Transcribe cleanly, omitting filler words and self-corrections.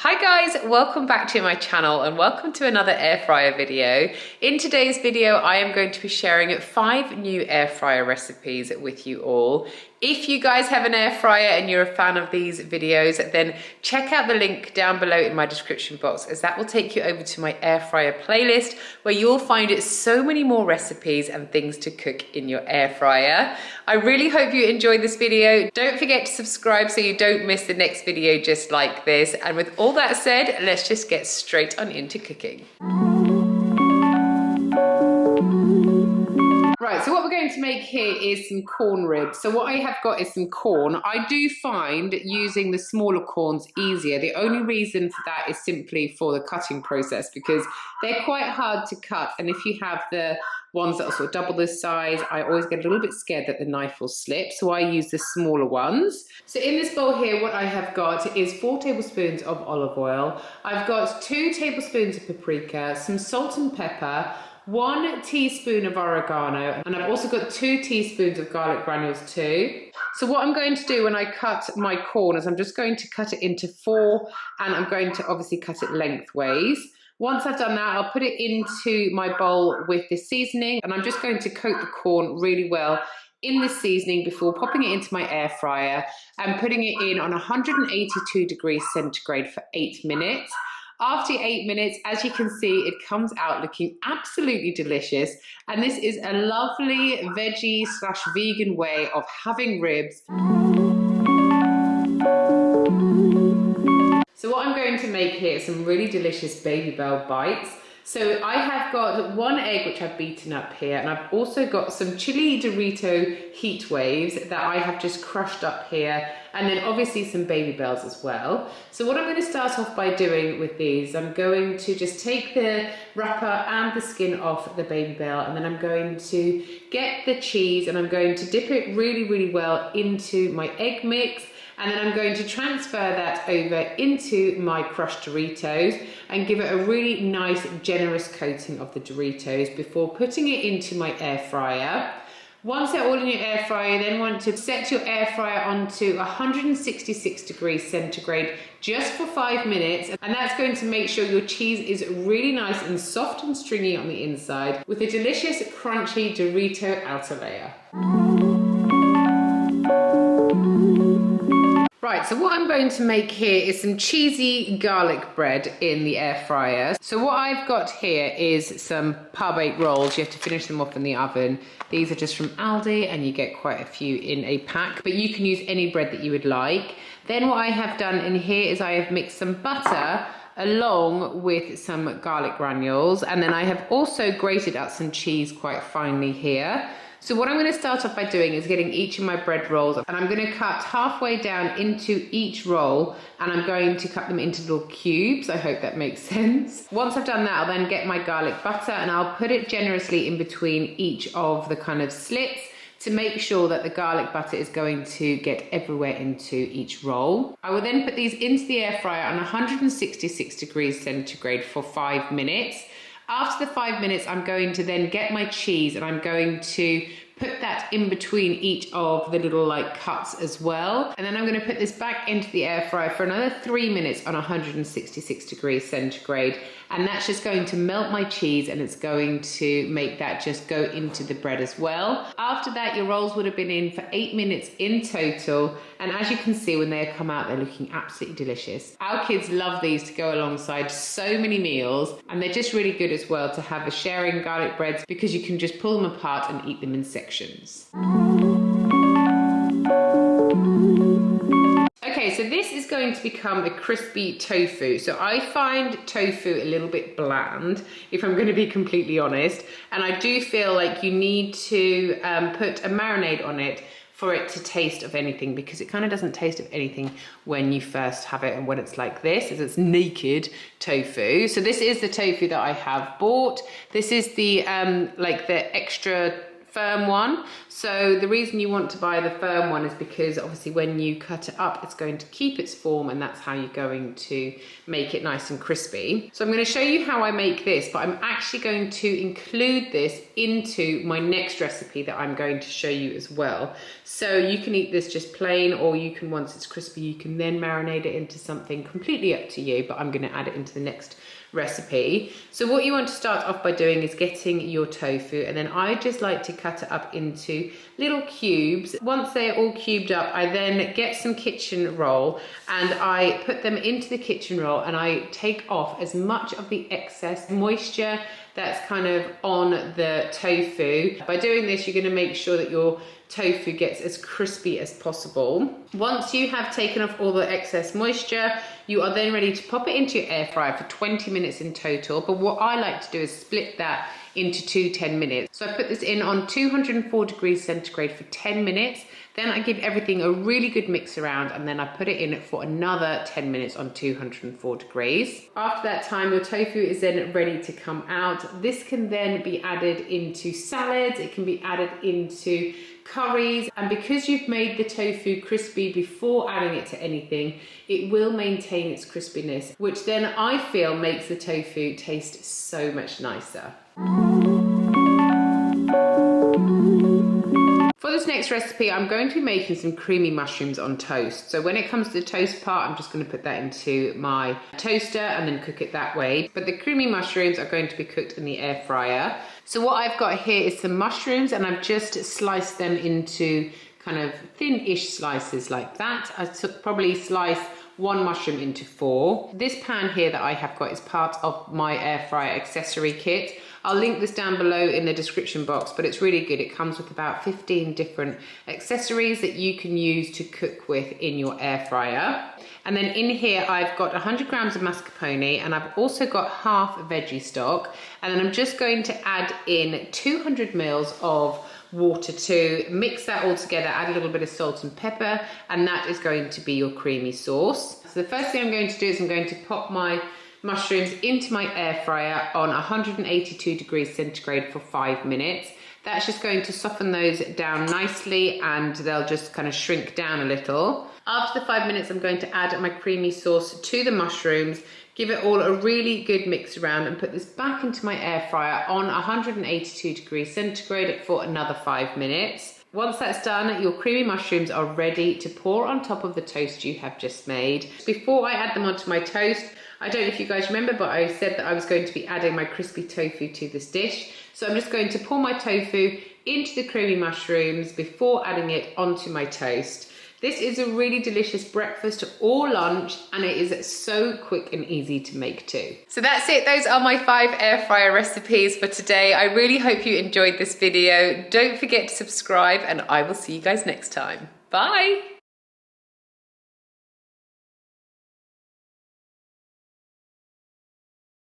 Hi guys, welcome back to my channel and welcome to another air fryer video. In today's video, I am going to be sharing 5 new air fryer recipes with you all. If you guys have an air fryer and you're a fan of these videos, then check out the link down below in my description box, as that will take you over to my air fryer playlist where you'll find so many more recipes and things to cook in your air fryer. I really hope you enjoyed this video. Don't forget to subscribe so you don't miss the next video just like this. And with all that said, let's just get straight on into cooking. Right, so what we're going to make here is some corn ribs. So what I have got is some corn. I do find using the smaller corns easier. The only reason for that is simply for the cutting process, because they're quite hard to cut. And if you have the ones that are sort of double this size, I always get a little bit scared that the knife will slip. So I use the smaller ones. So in this bowl here, what I have got is 4 tablespoons of olive oil. I've got 2 tablespoons of paprika, some salt and pepper, 1 teaspoon of oregano, and I've also got 2 teaspoons of garlic granules too. So what I'm going to do when I cut my corn is I'm just going to cut it into 4, and I'm going to obviously cut it lengthways. Once I've done that, I'll put it into my bowl with the seasoning, and I'm just going to coat the corn really well in this seasoning before popping it into my air fryer and putting it in on 182 degrees centigrade for 8 minutes. After 8 minutes, as you can see, it comes out looking absolutely delicious. And this is a lovely veggie/vegan way of having ribs. So what I'm going to make here is some really delicious Babybel bites. So I have got 1 egg which I've beaten up here, and I've also got some chili Dorito heat waves that I have just crushed up here, and then obviously some Babybels as well. So what I'm going to start off by doing with these, I'm going to just take the wrapper and the skin off the Babybel, and then I'm going to get the cheese and I'm going to dip it really well into my egg mix. And then I'm going to transfer that over into my crushed Doritos and give it a really nice, generous coating of the Doritos before putting it into my air fryer. Once they're all in your air fryer, you then want to set your air fryer onto 166 degrees centigrade just for 5 minutes. And that's going to make sure your cheese is really nice and soft and stringy on the inside with a delicious, crunchy Dorito outer layer. Right, so what I'm going to make here is some cheesy garlic bread in the air fryer. So what I've got here is some par-baked rolls. You have to finish them off in the oven. These are just from Aldi, and you get quite a few in a pack, but you can use any bread that you would like. Then what I have done in here is I have mixed some butter along with some garlic granules, and then I have also grated out some cheese quite finely here. So what I'm going to start off by doing is getting each of my bread rolls, and I'm going to cut halfway down into each roll, and I'm going to cut them into little cubes. I hope that makes sense. Once I've done that, I'll then get my garlic butter and I'll put it generously in between each of the kind of slits to make sure that the garlic butter is going to get everywhere into each roll. I will then put these into the air fryer on 166 degrees centigrade for 5 minutes. After the 5 minutes, I'm going to then get my cheese and I'm going to put that in between each of the little cuts as well. And then I'm going to put this back into the air fryer for another 3 minutes on 166 degrees centigrade. And that's just going to melt my cheese, and it's going to make that just go into the bread as well. After that, your rolls would have been in for 8 minutes in total. And as you can see, when they come out, they're looking absolutely delicious. Our kids love these to go alongside so many meals, and they're just really good as well to have as sharing garlic breads, because you can just pull them apart and eat them in sections. Okay, so this is going to become a crispy tofu. So I find tofu a little bit bland, if I'm going to be completely honest. And I do feel like you need to put a marinade on it for it to taste of anything, because it kind of doesn't taste of anything when you first have it and when it's like this, as it's naked tofu. So this is the tofu that I have bought. This is the the extra firm one. So the reason you want to buy the firm one is because obviously when you cut it up, it's going to keep its form, and that's how you're going to make it nice and crispy. So I'm going to show you how I make this, but I'm actually going to include this into my next recipe that I'm going to show you as well. So you can eat this just plain, or you can, once it's crispy, you can then marinate it into something, completely up to you, but I'm going to add it into the next recipe. So what you want to start off by doing is getting your tofu, and then I just like to cut it up into little cubes. Once they're all cubed up, I then get some kitchen roll and I put them into the kitchen roll, and I take off as much of the excess moisture that's kind of on the tofu. By doing this, you're going to make sure that your tofu gets as crispy as possible. Once you have taken off all the excess moisture, you are then ready to pop it into your air fryer for 20 minutes in total. But what I like to do is split that into 2 10-minute. So I put this in on 204 degrees centigrade for 10 minutes. Then I give everything a really good mix around, and then I put it in for another 10 minutes on 204 degrees. After that time, your tofu is then ready to come out. This can then be added into salads, it can be added into curries, and because you've made the tofu crispy before adding it to anything, it will maintain its crispiness, which then I feel makes the tofu taste so much nicer. For this next recipe, I'm going to be making some creamy mushrooms on toast. So when it comes to the toast part, I'm just going to put that into my toaster and then cook it that way. But the creamy mushrooms are going to be cooked in the air fryer. So what I've got here is some mushrooms, and I've just sliced them into kind of thin-ish slices like that. I probably slice one mushroom into 4. This pan here that I have got is part of my air fryer accessory kit. I'll link this down below in the description box, but it's really good. It comes with about 15 different accessories that you can use to cook with in your air fryer. And then in here, I've got 100 grams of mascarpone, and I've also got half veggie stock. And then I'm just going to add in 200 mils of water to mix that all together, add a little bit of salt and pepper, and that is going to be your creamy sauce. So the first thing I'm going to do is I'm going to pop my mushrooms into my air fryer on 182 degrees centigrade for 5 minutes. That's just going to soften those down nicely, and they'll just kind of shrink down a little. After the 5 minutes, I'm going to add my creamy sauce to the mushrooms, give it all a really good mix around, and put this back into my air fryer on 182 degrees centigrade for another 5 minutes. Once that's done, your creamy mushrooms are ready to pour on top of the toast you have just made. Before I add them onto my toast, I don't know if you guys remember, but I said that I was going to be adding my crispy tofu to this dish. So I'm just going to pour my tofu into the creamy mushrooms before adding it onto my toast. This is a really delicious breakfast or lunch, and it is so quick and easy to make too. So that's it. Those are my 5 air fryer recipes for today. I really hope you enjoyed this video. Don't forget to subscribe, and I will see you guys next time. Bye.